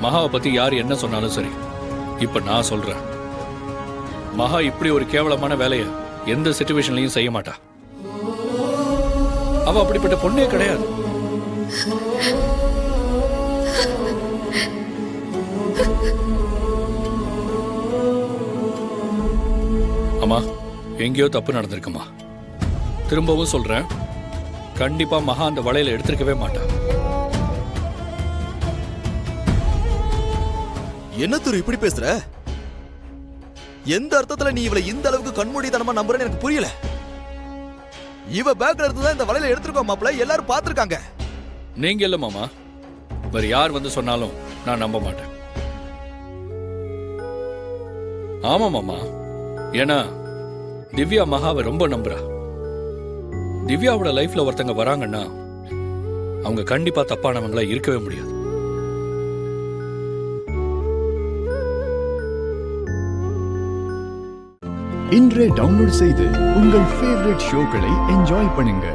மகாவை பத்தி யார் என்ன சொன்னாலும் சரி, இப்ப நான் சொல்றேன், மகா இப்படி ஒரு கேவலமான வேலையை எந்த சிச்சுவேஷன்லயும் செய்ய மாட்டா. அவ அப்படிப்பட்ட பொண்ணே கிடையாது. அம்மா, எங்கேயோ தப்பு நடந்திருக்குமா. திரும்பவும் சொல்றேன், கண்டிப்பா மகா அந்த வலையில எடுத்திருக்கவே மாட்டா. என்ன துரு இப்படி பேசுற? எந்த அர்த்தத்துல நீ இவளை இந்த அளவுக்கு கண்மூடித்தனமா நம்புறேன்னு எனக்கு புரியல. இவ பேக்ல இருந்து தான் இந்த வலையில எடுத்திருக்கோம் மாப்ள, எல்லாரும் பார்த்திருக்காங்க. நீங்க இல்ல மாமா, வேற யார் வந்து சொன்னாலும் நான் நம்ப மாட்டேன். ஆமா மாமா, ஏன்னா திவ்யா மகாவை ரொம்ப நம்புறா. திவ்யாவோட லைஃப்ல ஒருத்தங்க வராங்கன்னா அவங்க கண்டிப்பா தப்பானவங்களா இருக்கவே முடியாது. இன்றே டவுன்லோட் செய்து உங்கள் ஃபேவரட் ஷோக்களை என்ஜாய் பண்ணுங்க.